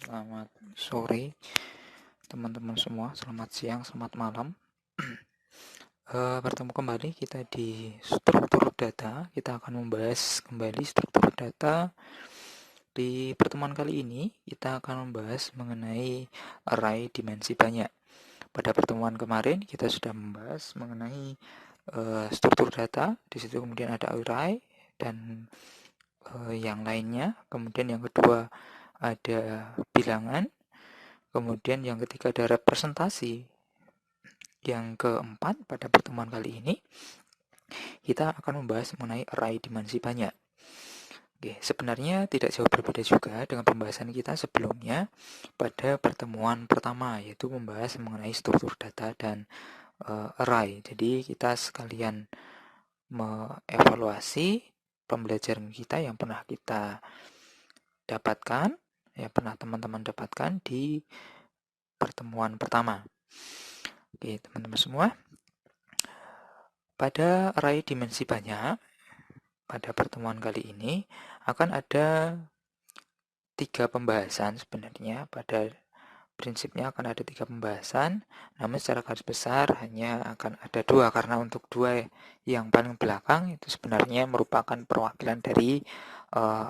Selamat sore teman-teman semua, selamat siang, selamat malam. Bertemu kembali kita di struktur data. Kita akan membahas kembali struktur data. Di pertemuan kali ini kita akan membahas mengenai array dimensi banyak. Pada pertemuan kemarin kita sudah membahas mengenai struktur data. Di situ kemudian ada array dan yang lainnya. Kemudian yang kedua ada bilangan. Kemudian yang ketiga ada representasi. Yang keempat, pada pertemuan kali ini kita akan membahas mengenai array dimensi banyak. Oke, sebenarnya tidak jauh berbeda juga dengan pembahasan kita sebelumnya pada pertemuan pertama, yaitu membahas mengenai struktur data dan array. Jadi kita sekalian mengevaluasi pembelajaran kita yang pernah kita dapatkan, yang pernah teman-teman dapatkan di pertemuan pertama. Oke, teman-teman semua, pada array dimensi banyak, pada pertemuan kali ini akan ada 3 pembahasan sebenarnya. Pada prinsipnya akan ada 3 pembahasan, namun secara garis besar hanya akan ada 2, karena untuk 2 yang paling belakang itu sebenarnya merupakan perwakilan dari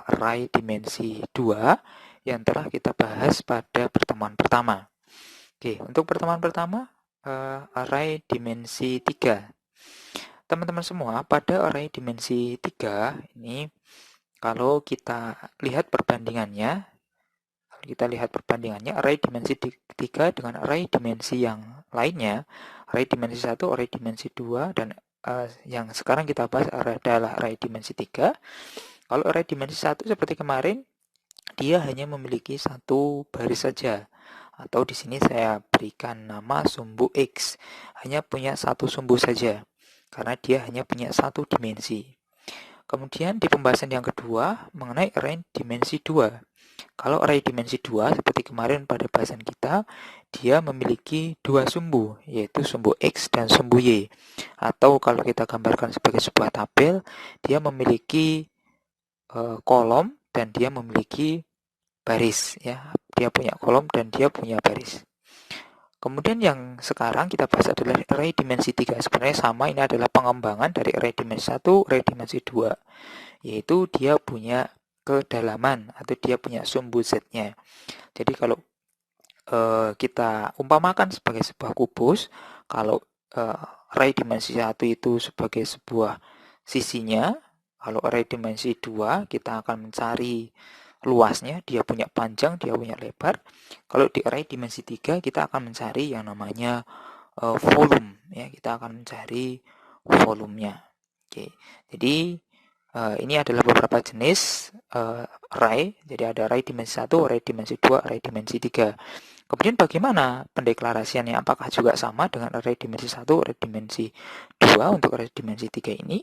array dimensi 2 yang telah kita bahas pada pertemuan pertama. Oke, untuk pertemuan pertama array dimensi 3. Teman-teman semua, pada array dimensi 3 ini kalau kita lihat perbandingannya, array dimensi 3 dengan array dimensi yang lainnya, array dimensi 1, array dimensi 2, dan yang sekarang kita bahas adalah array dimensi 3. Kalau array dimensi 1 seperti kemarin, dia hanya memiliki satu baris saja. Atau di sini saya berikan nama sumbu X, hanya punya satu sumbu saja, karena dia hanya punya satu dimensi. Kemudian di pembahasan yang kedua mengenai array dimensi 2. Kalau array dimensi 2 seperti kemarin pada bahasan kita, dia memiliki dua sumbu, yaitu sumbu X dan sumbu Y. Atau kalau kita gambarkan sebagai sebuah tabel, dia memiliki kolom dan dia memiliki baris, ya. Dia punya kolom dan dia punya baris. Kemudian yang sekarang kita bahas adalah array dimensi 3. Sebenarnya sama, ini adalah pengembangan dari array dimensi 1, array dimensi 2. Yaitu dia punya kedalaman atau dia punya sumbu Z-nya. Jadi kalau kita umpamakan sebagai sebuah kubus, kalau array dimensi 1 itu sebagai sebuah sisinya, kalau array dimensi 2 kita akan mencari luasnya, dia punya panjang, dia punya lebar. Kalau di array dimensi 3 kita akan mencari yang namanya volume, ya, kita akan mencari volumenya. Oke. Jadi ini adalah beberapa jenis array. Jadi ada array dimensi 1, array dimensi 2, array dimensi 3. Kemudian bagaimana pendeklarasiannya? Apakah juga sama dengan array dimensi 1, array dimensi 2 untuk array dimensi 3 ini?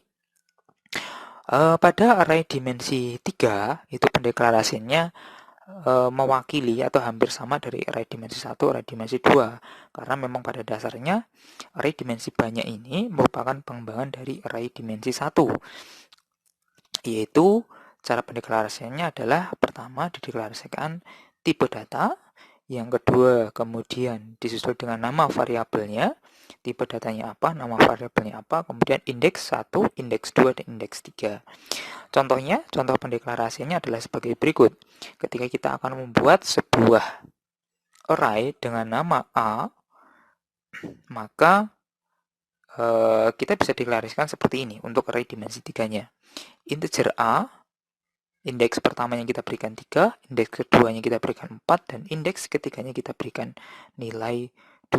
Pada array dimensi 3 itu pendeklarasinya mewakili atau hampir sama dari array dimensi 1, array dimensi 2. Karena memang pada dasarnya array dimensi banyak ini merupakan pengembangan dari array dimensi 1. Yaitu cara pendeklarasiannya adalah pertama dideklarasikan tipe data, yang kedua kemudian disusul dengan nama variabelnya, tipe datanya apa, nama variabelnya apa, kemudian indeks 1, indeks 2, dan indeks 3. Contohnya, contoh pendeklarasiannya adalah sebagai berikut. Ketika kita akan membuat sebuah array dengan nama A, maka kita bisa deklarasikan seperti ini untuk array dimensi 3-nya. Integer A, indeks pertamanya kita berikan 3, indeks keduanya kita berikan 4, dan indeks ketiganya kita berikan nilai 2.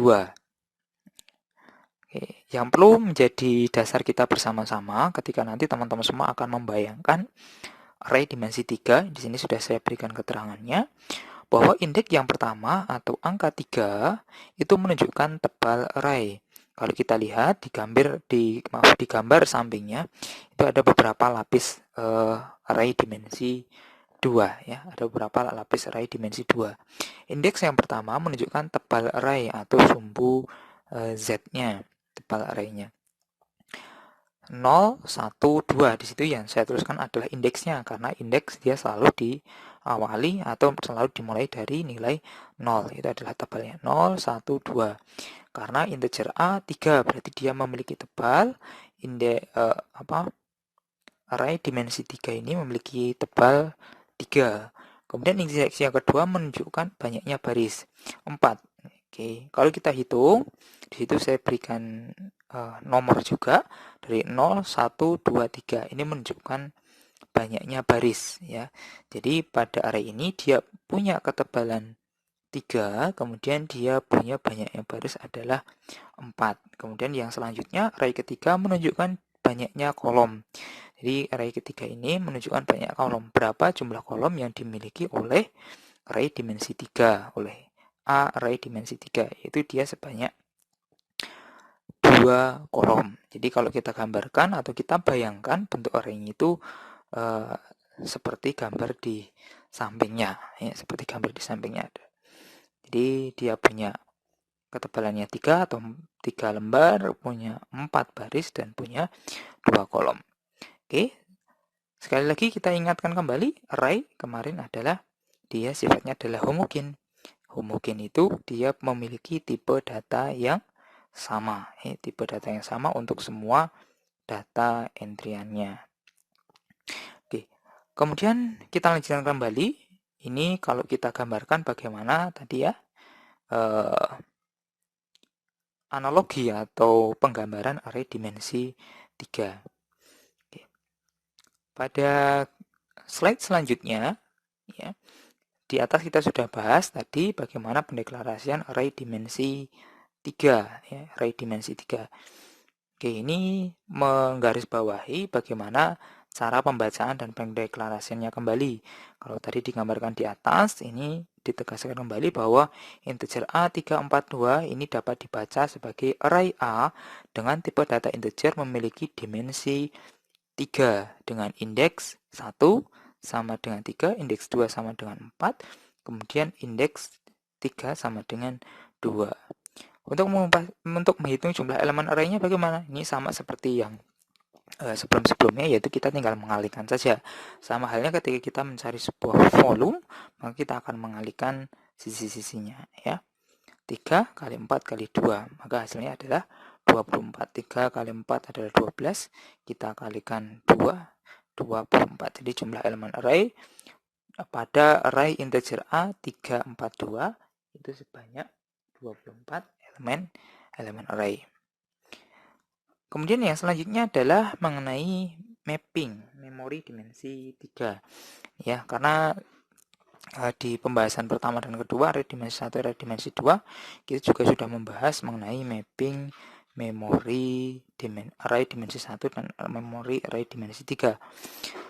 Oke, yang perlu menjadi dasar kita bersama-sama ketika nanti teman-teman semua akan membayangkan array dimensi 3, di sini sudah saya berikan keterangannya, bahwa indeks yang pertama atau angka 3 itu menunjukkan tebal array. Kalau kita lihat di gambar sampingnya itu ada beberapa lapis array dimensi 2, ya, ada beberapa lapis array dimensi 2. Indeks yang pertama menunjukkan tebal array atau sumbu Z-nya, tebal array-nya. 0, 1, 2. Di situ yang saya tuliskan adalah indeksnya, karena indeks dia selalu diawali atau selalu dimulai dari nilai 0. Itu adalah tebalnya 0, 1, 2. Karena integer A 3, berarti dia memiliki tebal array dimensi 3 ini memiliki tebal 3. Kemudian indeks yang kedua menunjukkan banyaknya baris 4. Oke, kalau kita hitung, di situ saya berikan nomor juga dari 0, 1, 2, 3. Ini menunjukkan banyaknya baris ya. Jadi pada array ini dia punya ketebalan 3, kemudian dia punya banyaknya baris adalah 4. Kemudian yang selanjutnya array ketiga menunjukkan banyaknya kolom. Jadi array ketiga ini menunjukkan banyak kolom. Berapa jumlah kolom yang dimiliki oleh array dimensi 3, oleh A array dimensi 3, yaitu dia sebanyak 2 kolom. Jadi kalau kita gambarkan atau kita bayangkan bentuk array itu seperti gambar di sampingnya, ya, seperti gambar di sampingnya ada. Jadi dia punya ketebalannya 3 atau 3 lembar, punya 4 baris, dan punya 2 kolom. Oke, sekali lagi kita ingatkan kembali, array kemarin adalah dia sifatnya adalah homogen. Homogen itu dia memiliki tipe data yang sama, tipe data yang sama untuk semua data entriannya. Oke, kemudian kita lanjutkan kembali. Ini kalau kita gambarkan bagaimana tadi ya analogi atau penggambaran array dimensi 3. Oke. Pada slide selanjutnya ya, di atas kita sudah bahas tadi bagaimana pendeklarasian array dimensi 3 ya, array dimensi 3. Oke, ini menggarisbawahi bagaimana cara pembacaan dan pendeklarasiannya kembali. Kalau tadi digambarkan di atas, ini ditegaskan kembali bahwa integer A342 ini dapat dibaca sebagai array A dengan tipe data integer memiliki dimensi 3 dengan indeks 1 sama dengan 3, indeks 2 sama dengan 4, kemudian indeks 3 sama dengan 2. Untuk menghitung jumlah elemen array-nya bagaimana? Ini sama seperti yang sebelum-sebelumnya, yaitu kita tinggal mengalihkan saja. Sama halnya ketika kita mencari sebuah volume, maka kita akan mengalihkan sisi-sisinya ya. 3 kali 4 kali 2, maka hasilnya adalah 24. 3 kali 4 adalah 12, kita kalikan 2, 24. Jadi jumlah elemen array pada array integer A342 itu sebanyak 24 elemen array. Kemudian yang selanjutnya adalah mengenai mapping memori dimensi 3. Ya, karena di pembahasan pertama dan kedua, array dimensi 1, array dimensi 2, kita juga sudah membahas mengenai mapping memori array dimensi 1 dan memori array dimensi 3.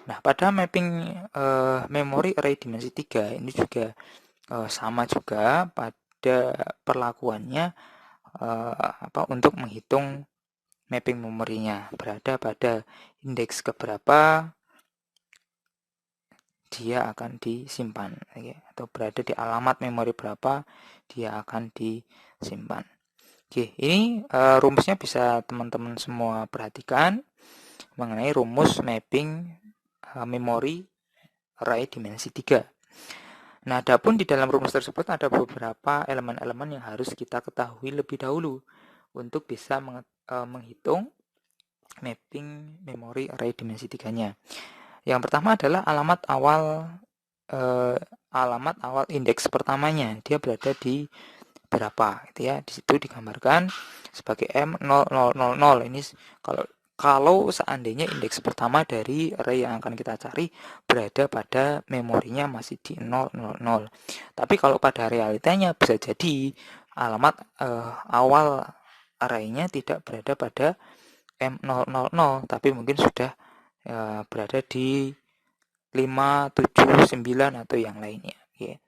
Nah, pada mapping memori array dimensi 3 ini juga sama juga pada perlakuannya untuk menghitung mapping memorinya berada pada indeks keberapa dia akan disimpan, atau berada di alamat memori berapa dia akan disimpan. Oke, ini rumusnya bisa teman-teman semua perhatikan mengenai rumus mapping memori array dimensi 3. Nah, adapun di dalam rumus tersebut ada beberapa elemen-elemen yang harus kita ketahui lebih dahulu untuk bisa menghitung mapping memori array dimensi 3-nya. Yang pertama adalah alamat awal indeks pertamanya. Dia berada di berapa gitu ya. Di situ digambarkan sebagai M0000. Ini kalau seandainya indeks pertama dari array yang akan kita cari berada pada memorinya masih di 000. Tapi kalau pada realitanya bisa jadi alamat awal array-nya tidak berada pada M000, tapi mungkin sudah berada di 5, 7, 9 atau yang lainnya. Ya.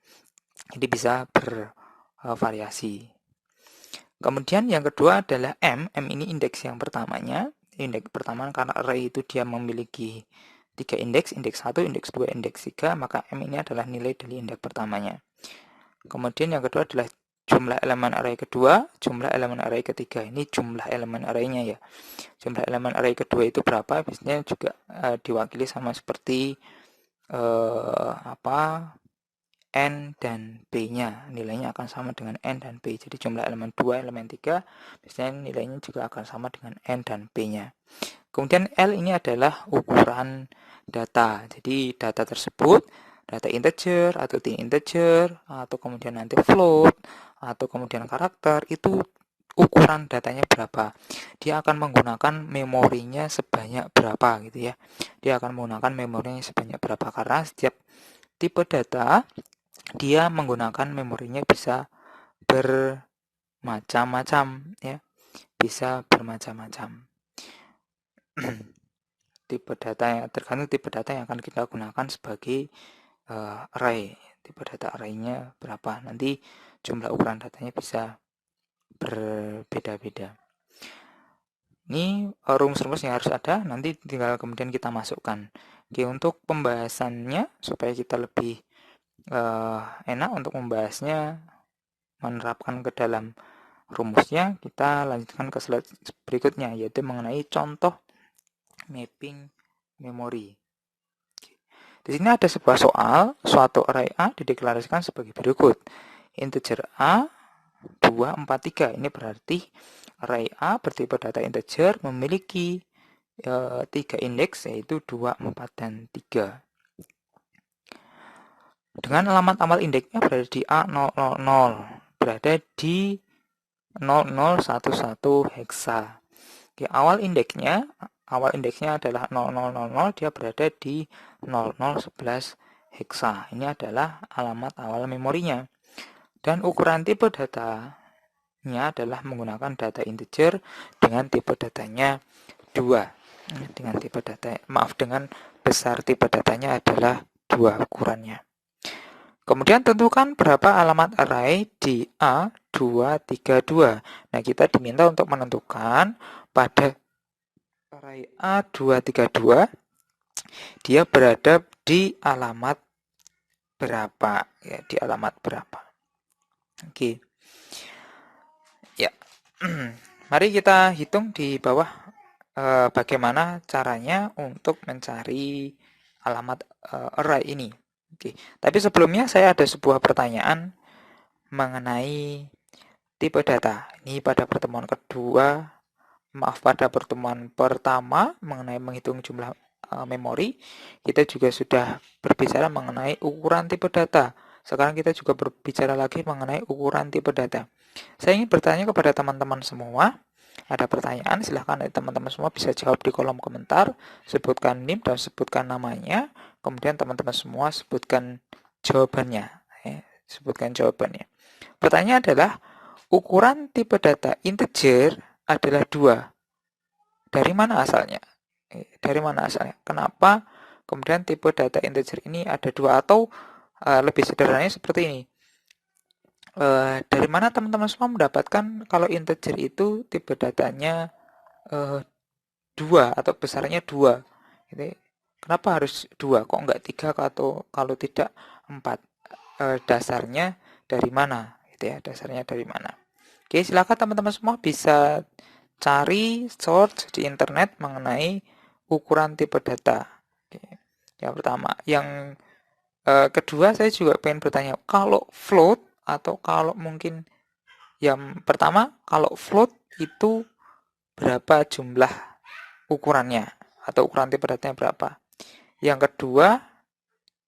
Jadi bisa bervariasi. Kemudian yang kedua adalah M. M ini indeks yang pertamanya. Indeks pertama karena array itu dia memiliki 3 indeks 1, indeks 2, indeks 3, maka M ini adalah nilai dari indeks pertamanya. Kemudian yang kedua adalah jumlah elemen array kedua, jumlah elemen array ketiga. Ini jumlah elemen arraynya ya. Jumlah elemen array kedua itu berapa? Biasanya juga diwakili sama seperti N dan B-nya. Nilainya akan sama dengan N dan B. Jadi jumlah elemen 2, elemen 3, biasanya nilainya juga akan sama dengan N dan B-nya. Kemudian L ini adalah ukuran data. Jadi data tersebut, data integer atau integer, atau kemudian nanti float, atau kemudian karakter, itu ukuran datanya berapa. Dia akan menggunakan memorinya sebanyak berapa gitu ya. Dia akan menggunakan memorinya sebanyak berapa, karena setiap tipe data dia menggunakan memorinya bisa bermacam-macam ya. Bisa bermacam-macam. Tipe data yang tergantung tipe data yang akan kita gunakan sebagai array. Tipe data arraynya berapa, nanti jumlah ukuran datanya bisa berbeda-beda. Ini rumus-rumus yang harus ada, nanti tinggal kemudian kita masukkan. Oke, untuk pembahasannya supaya kita lebih enak untuk membahasnya, menerapkan ke dalam rumusnya, kita lanjutkan ke slide berikutnya, yaitu mengenai contoh mapping memori. Di sini ada sebuah soal, suatu array A dideklarasikan sebagai berikut. Integer A 2, 4, 3. Ini berarti array A bertipe data integer memiliki 3 indeks, yaitu 2, 4, dan 3. Dengan alamat indeksnya berada di A000, berada di 0011 heksa. Oke, awal indeksnya adalah 0000, dia berada di 0011 heksa. Ini adalah alamat awal memorinya. Dan ukuran tipe datanya adalah menggunakan data integer dengan tipe datanya 2. Dengan besar tipe datanya adalah 2 ukurannya. Kemudian tentukan berapa alamat array di A232. Nah, kita diminta untuk menentukan pada array A232 dia berada di alamat berapa ya, di alamat berapa. Oke. Ya. Mari kita hitung di bawah bagaimana caranya untuk mencari alamat array ini. Oke. Tapi sebelumnya saya ada sebuah pertanyaan mengenai tipe data. Ini pada pertemuan pada pertemuan pertama mengenai menghitung jumlah memori, kita juga sudah berbicara mengenai ukuran tipe data. Sekarang kita juga berbicara lagi mengenai ukuran tipe data. Saya ingin bertanya kepada teman-teman semua. Ada pertanyaan, silahkan teman-teman semua bisa jawab di kolom komentar. Sebutkan NIM dan sebutkan namanya. Kemudian teman-teman semua sebutkan jawabannya. Sebutkan jawabannya. Pertanyaan adalah, ukuran tipe data integer adalah 2. Dari mana asalnya? Dari mana asalnya? Kenapa kemudian tipe data integer ini ada 2? Atau lebih sederhananya seperti ini. Dari mana teman-teman semua mendapatkan kalau integer itu tipe datanya 2 atau besarnya 2? Kenapa harus 2? Kok enggak 3 atau kalau tidak 4? Dasarnya dari mana? Dasarnya dari mana? Oke, silakan teman-teman semua bisa cari search di internet mengenai ukuran tipe data. Oke. Yang pertama. Yang kedua, saya juga pengen bertanya, kalau float atau kalau mungkin yang pertama, kalau float itu berapa jumlah ukurannya atau ukuran tipe datanya berapa? Yang kedua,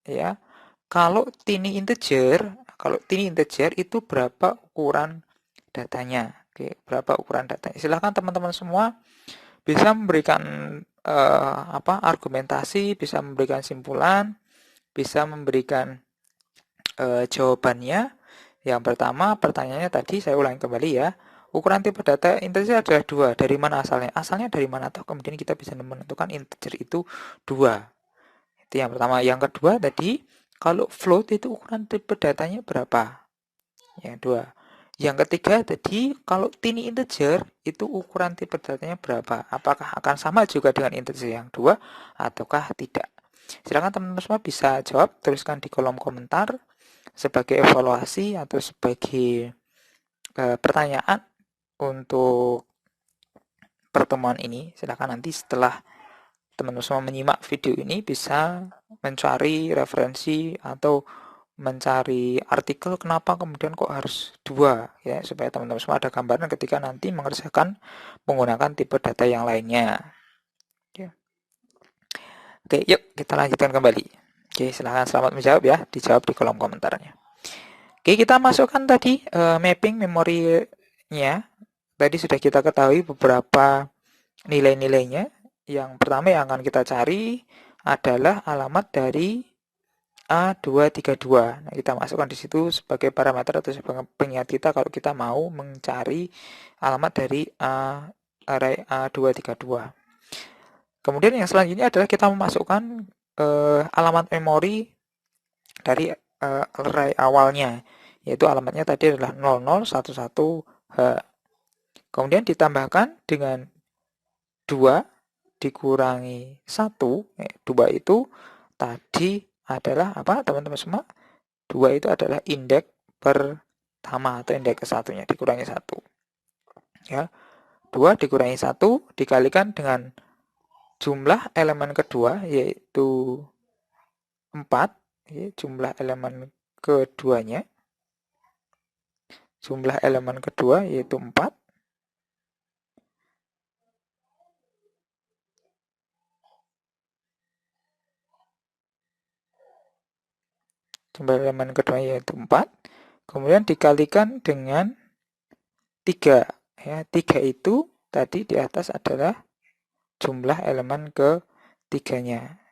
ya, kalau tiny integer itu berapa ukuran datanya? Oke, berapa ukuran datanya? Silahkan teman-teman semua bisa memberikan argumentasi, bisa memberikan simpulan, bisa memberikan jawabannya. Yang pertama, pertanyaannya tadi saya ulangi kembali ya. Ukuran tipe data integer adalah 2. Dari mana asalnya? Asalnya dari mana? Atau kemudian kita bisa menentukan integer itu 2. Itu yang pertama. Yang kedua tadi, kalau float itu ukuran tipe datanya berapa? Yang 2. Yang ketiga tadi, kalau tiny integer itu ukuran tipe datanya berapa? Apakah akan sama juga dengan integer yang 2 ataukah tidak? Silakan teman-teman semua bisa jawab, tuliskan di kolom komentar sebagai evaluasi atau sebagai pertanyaan untuk pertemuan ini, silakan nanti setelah teman-teman semua menyimak video ini bisa mencari referensi atau mencari artikel kenapa kemudian kok harus 2 ya, supaya teman-teman semua ada gambaran ketika nanti mengerjakan menggunakan tipe data yang lainnya ya. Oke, yuk kita lanjutkan kembali. Oke, silahkan selamat menjawab ya, dijawab di kolom komentarnya. Oke, kita masukkan tadi mapping memorinya. Tadi sudah kita ketahui beberapa nilai-nilainya. Yang pertama yang akan kita cari adalah alamat dari A232. Nah, kita masukkan di situ sebagai parameter atau sebagai pengingat kita kalau kita mau mencari alamat dari array A232. Kemudian yang selanjutnya adalah kita memasukkan alamat memori dari array awalnya, yaitu alamatnya tadi adalah 0011H. Kemudian ditambahkan dengan 2 dikurangi 1. 2 itu tadi adalah apa teman-teman semua? 2 itu adalah indeks pertama atau indeks ke-1-nya dikurangi 1. Ya. 2 dikurangi 1 dikalikan dengan jumlah elemen kedua yaitu 4, ya, jumlah elemen keduanya. Jumlah elemen kedua yaitu 4. Jumlah elemen kedua yaitu 4. Kemudian dikalikan dengan 3. Ya, 3 itu tadi di atas adalah jumlah elemen ketiganya.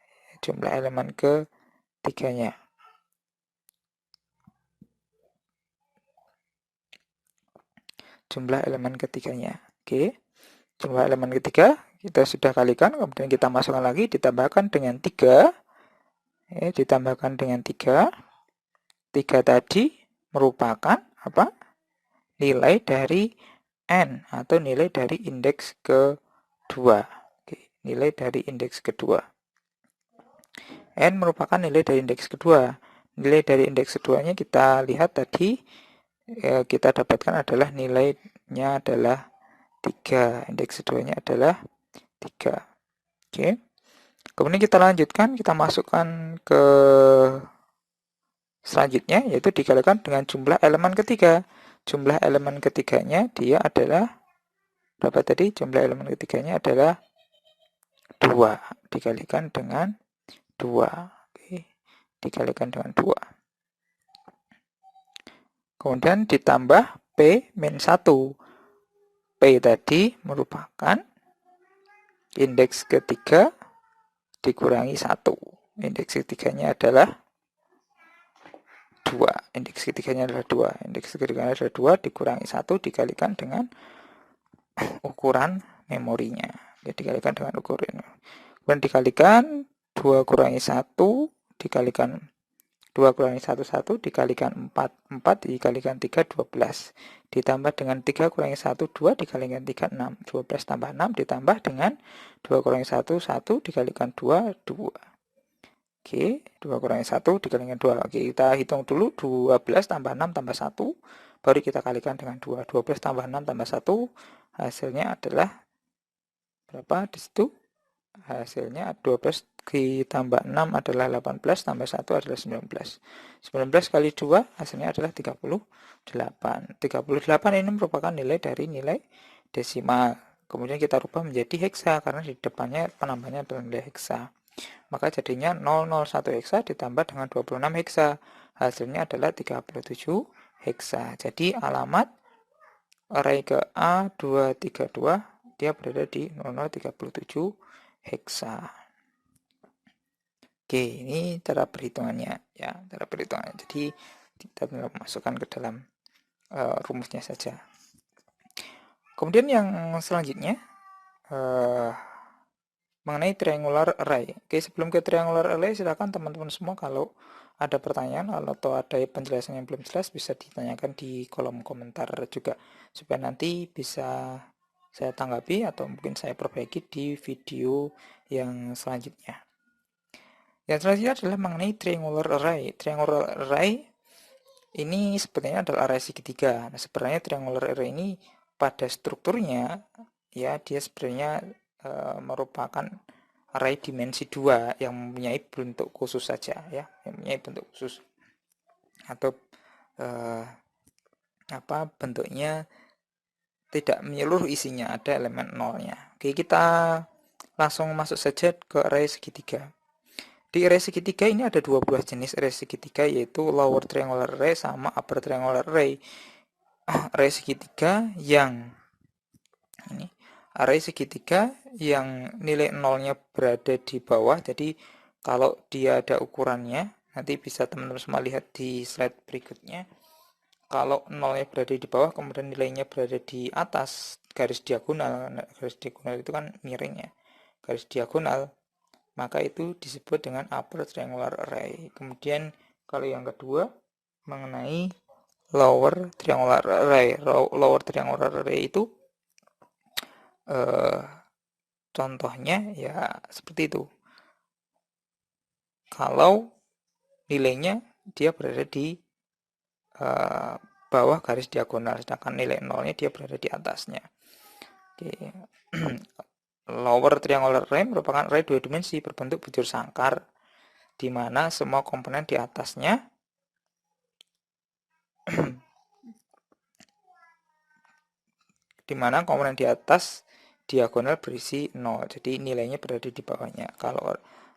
Jumlah elemen ketiganya. Jumlah elemen ketiganya. Oke. Jumlah elemen ketiga kita sudah kalikan, kemudian kita masukkan lagi, ditambahkan dengan 3. Ya, ditambahkan dengan 3. 3 tadi merupakan apa? Nilai dari N atau nilai dari indeks kedua. Oke, nilai dari indeks kedua. N merupakan nilai dari indeks kedua. Nilai dari indeks keduanya kita lihat tadi kita dapatkan adalah nilainya adalah 3. Indeks keduanya adalah 3. Oke. Kemudian kita lanjutkan, kita masukkan ke selanjutnya, yaitu dikalikan dengan jumlah elemen ketiga. Jumlah elemen ketiganya dia adalah berapa tadi? Jumlah elemen ketiganya adalah 2. Dikalikan dengan 2. Oke. Dikalikan dengan 2. Kemudian ditambah P min 1. P tadi merupakan indeks ketiga dikurangi 1. Indeks ketiganya adalah 2. Indeks ketiganya adalah 2. Indeks ketiganya adalah 2 dikurangi 1 dikalikan dengan ukuran memorinya. Jadi dikalikan dengan ukuran. Kemudian dikalikan 2 kurangi 1 dikalikan 2 kurangi 1 1 dikalikan 4 4 dikalikan 3 12. Ditambah dengan 3 kurangi 1 2 dikalikan 3 6. 12 tambah 6 ditambah dengan 2 kurangi 1 1 dikalikan 2 2. Oke, 2 kurangi 1 dikalikan 2. Oke, kita hitung dulu 12 tambah 6 tambah 1. Baru kita kalikan dengan 2. 12 tambah 6 tambah 1. Hasilnya adalah berapa di situ? Hasilnya 12 ditambah 6 adalah 18, tambah 1 adalah 19. 19 kali 2 hasilnya adalah 38. 38 ini merupakan nilai dari nilai desimal. Kemudian kita rubah menjadi heksa karena di depannya penambahnya adalah nilai heksa. Maka jadinya 001 heksa ditambah dengan 26 heksa. Hasilnya adalah 37 heksa. Jadi alamat array ke A232 dia berada di 0037 heksa. Oke, ini cara perhitungannya ya, cara perhitungannya. Jadi kita masukkan ke dalam rumusnya saja. Kemudian yang selanjutnya mengenai triangular array. Oke, sebelum ke triangular array, silakan teman-teman semua kalau ada pertanyaan atau ada penjelasan yang belum jelas bisa ditanyakan di kolom komentar juga supaya nanti bisa saya tanggapi atau mungkin saya perbaiki di video yang selanjutnya. Yang selanjutnya adalah mengenai triangular array. Triangular array ini sebenarnya adalah array segitiga. Nah, sebenarnya triangular array ini pada strukturnya ya dia sebenarnya merupakan array dimensi 2 yang mempunyai bentuk khusus saja ya, yang mempunyai bentuk khusus atau bentuknya tidak menyeluruh isinya, ada elemen nolnya. Oke, kita langsung masuk saja ke array segitiga. Di array segitiga ini ada dua buah jenis array segitiga, yaitu lower triangular array sama upper triangular array. Array segitiga yang ini array segitiga yang nilai nolnya berada di bawah. Jadi kalau dia ada ukurannya, nanti bisa teman-teman semua lihat di slide berikutnya. Kalau nolnya berada di bawah, kemudian nilainya berada di atas garis diagonal. Nah, garis diagonal itu kan miring ya. Garis diagonal, maka itu disebut dengan upper triangular array. Kemudian kalau yang kedua mengenai lower triangular array. Lower triangular array itu contohnya ya seperti itu. Kalau nilainya dia berada di bawah garis diagonal, sedangkan nilai nolnya dia berada di atasnya. Oke. Lower triangular array merupakan array dua dimensi berbentuk bujur sangkar, di mana semua komponen di atasnya di mana komponen di atas diagonal berisi 0, jadi nilainya berada di bawahnya. Kalau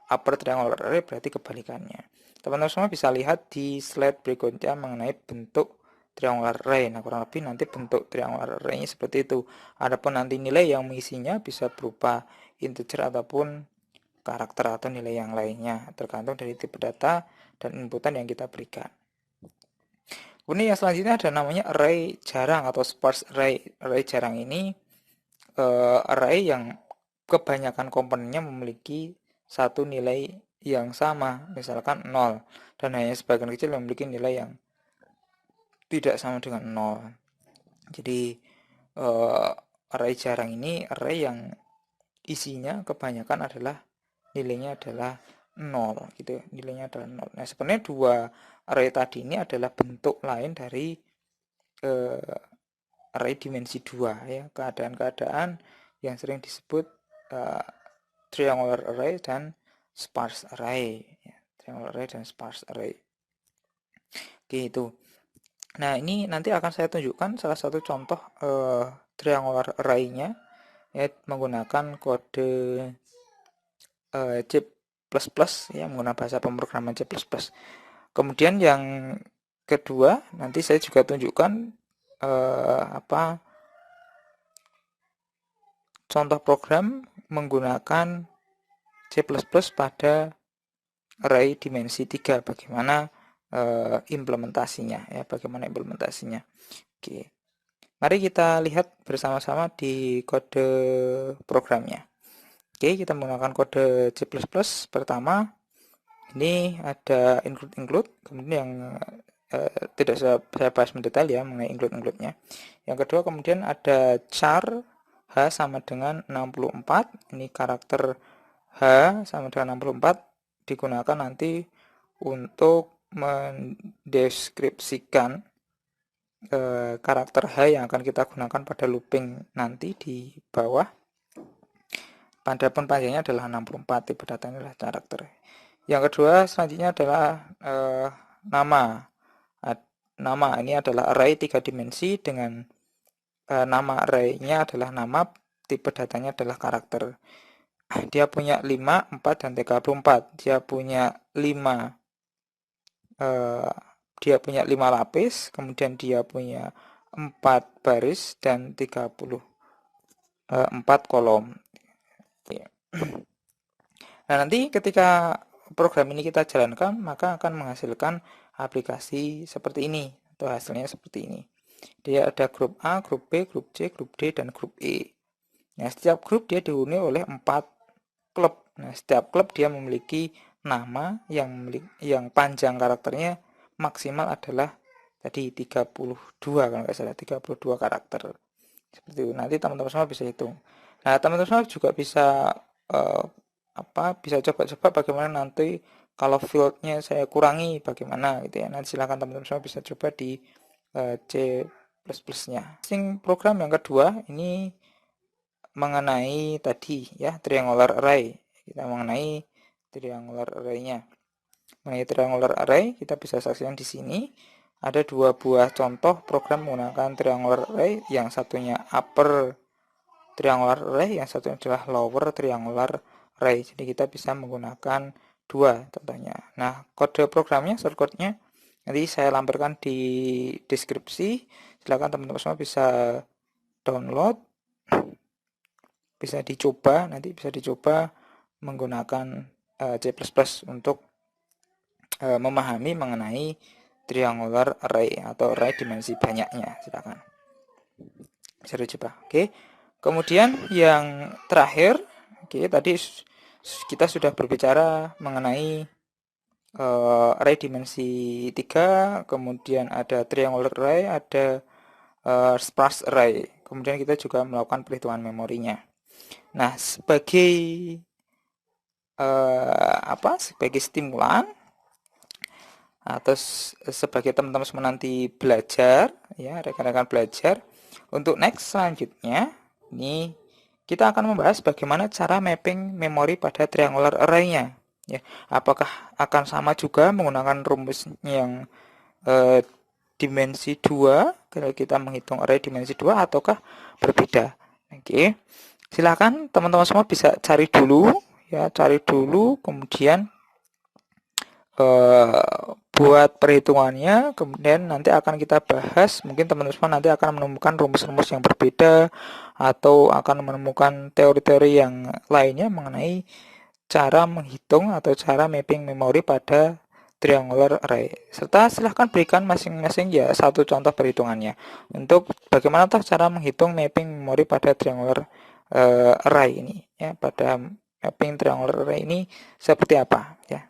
upper triangular array berarti kebalikannya. Teman-teman semua bisa lihat di slide berikutnya mengenai bentuk triangular array. Nah, kurang lebih nanti bentuk triangular array-nya seperti itu. Adapun nanti nilai yang mengisinya bisa berupa integer ataupun karakter atau nilai yang lainnya, tergantung dari tipe data dan inputan yang kita berikan. Kemudian yang selanjutnya ada namanya array jarang atau sparse array. Array jarang ini array yang kebanyakan komponennya memiliki satu nilai yang sama, misalkan 0, dan hanya sebagian kecil yang memiliki nilai yang tidak sama dengan 0. Jadi array jarang ini array yang isinya kebanyakan adalah nilainya adalah 0 gitu, nilainya adalah 0. Nah, sebenarnya dua array tadi ini adalah bentuk lain dari array dimensi 2 ya, keadaan-keadaan yang sering disebut triangular array dan sparse array ya, triangular array dan sparse array. Oke, itu. Nah, ini nanti akan saya tunjukkan salah satu contoh triangular array-nya ya, menggunakan kode C++ ya, menggunakan bahasa pemrograman C++. Kemudian yang kedua nanti saya juga tunjukkan contoh program menggunakan C++ pada array dimensi 3, bagaimana implementasinya ya, bagaimana implementasinya. Oke. Mari kita lihat bersama-sama di kode programnya. Oke, kita menggunakan kode C++. Pertama, ini ada include, kemudian yang tidak saya bahas mendetail ya mengenai include-nya. Yang kedua, kemudian ada char H sama dengan 64. Ini karakter H sama dengan 64 digunakan nanti untuk mendeskripsikan karakter H yang akan kita gunakan pada looping nanti di bawah. Adapun panjangnya adalah 64, tipe datanya adalah karakter. Yang kedua selanjutnya adalah nama. Nama ini adalah array 3 dimensi dengan nama array-nya adalah nama, tipe datanya adalah karakter. Dia punya 5, 4, dan 34. Dia punya 5 lapis, kemudian dia punya 4 baris dan 34 kolom. Nah, nanti ketika program ini kita jalankan, maka akan menghasilkan aplikasi seperti ini, atau hasilnya seperti ini. Dia ada grup A, grup B, grup C, grup D, dan grup E. Nah, setiap grup dia dihuni oleh 4 klub. Nah, setiap klub dia memiliki nama yang panjang karakternya maksimal adalah tadi 32 kalau nggak salah, 32 karakter. Seperti itu. Nanti teman-teman semua bisa hitung. Nah, teman-teman semua juga bisa bisa coba-coba bagaimana nanti kalau fieldnya saya kurangi bagaimana gitu ya. Nanti silakan teman-teman semua bisa coba di C++ nya. Program yang kedua ini mengenai tadi ya, triangular array. Kita mengenai triangular array-nya. Mengenai triangular array kita bisa saksikan di sini ada dua buah contoh program menggunakan triangular array, yang satunya upper triangular array, yang satunya adalah lower triangular array. Jadi kita bisa menggunakan dua contohnya. Nah, kode programnya, shortcode-nya nanti saya lampirkan di deskripsi. Silakan teman-teman semua bisa download, bisa dicoba, nanti bisa dicoba menggunakan C++ untuk memahami mengenai triangular array atau array dimensi banyaknya. Silakan bisa dicoba. Oke. Kemudian yang terakhir, oke, tadi kita sudah berbicara mengenai array dimensi 3, kemudian ada triangular array, ada sparse array. Kemudian kita juga melakukan perhitungan memorinya. Nah, sebagai sebagai stimulan atau sebagai teman-teman semua nanti belajar ya, rekan-rekan belajar untuk next selanjutnya, ini kita akan membahas bagaimana cara mapping memori pada triangular array-nya ya. Apakah akan sama juga menggunakan rumus yang dimensi 2 kalau kita menghitung array dimensi 2 ataukah berbeda. Oke. Silakan teman-teman semua bisa cari dulu ya, kemudian buat perhitungannya, kemudian nanti akan kita bahas. Mungkin teman-teman semua nanti akan menemukan rumus-rumus yang berbeda atau akan menemukan teori-teori yang lainnya mengenai cara menghitung atau cara mapping memori pada triangular array. Serta silahkan berikan masing-masing ya satu contoh perhitungannya untuk bagaimana cara menghitung mapping memori pada triangular array ini ya, pada mapping triangular array ini seperti apa ya.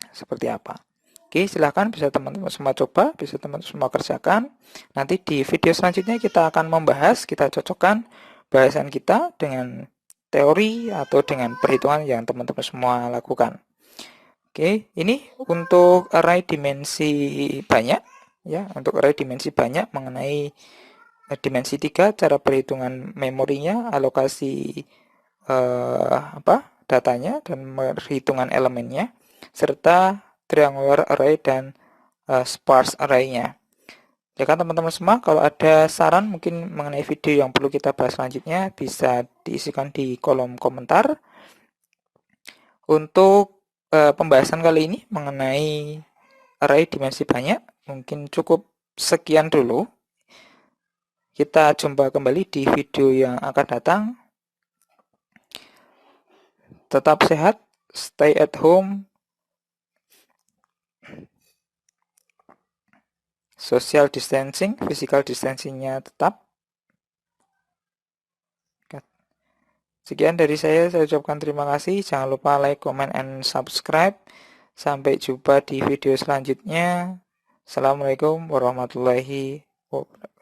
Seperti apa. Oke, silahkan bisa teman-teman semua coba, bisa teman-teman semua kerjakan. Nanti di video selanjutnya kita akan membahas, kita cocokkan bahasan kita dengan teori atau dengan perhitungan yang teman-teman semua lakukan. Oke, ini untuk array dimensi banyak ya, untuk array dimensi banyak mengenai dimensi 3, cara perhitungan memorinya, alokasi datanya dan perhitungan elemennya, serta triangular array dan sparse array-nya. Ya kan teman-teman semua, kalau ada saran mungkin mengenai video yang perlu kita bahas selanjutnya bisa diisikan di kolom komentar. Untuk pembahasan kali ini mengenai array dimensi banyak mungkin cukup sekian dulu. Kita jumpa kembali di video yang akan datang. Tetap sehat, stay at home, social distancing, physical distancing-nya tetap. Sekian dari saya ucapkan terima kasih. Jangan lupa like, comment, and subscribe. Sampai jumpa di video selanjutnya. Assalamualaikum warahmatullahi wabarakatuh.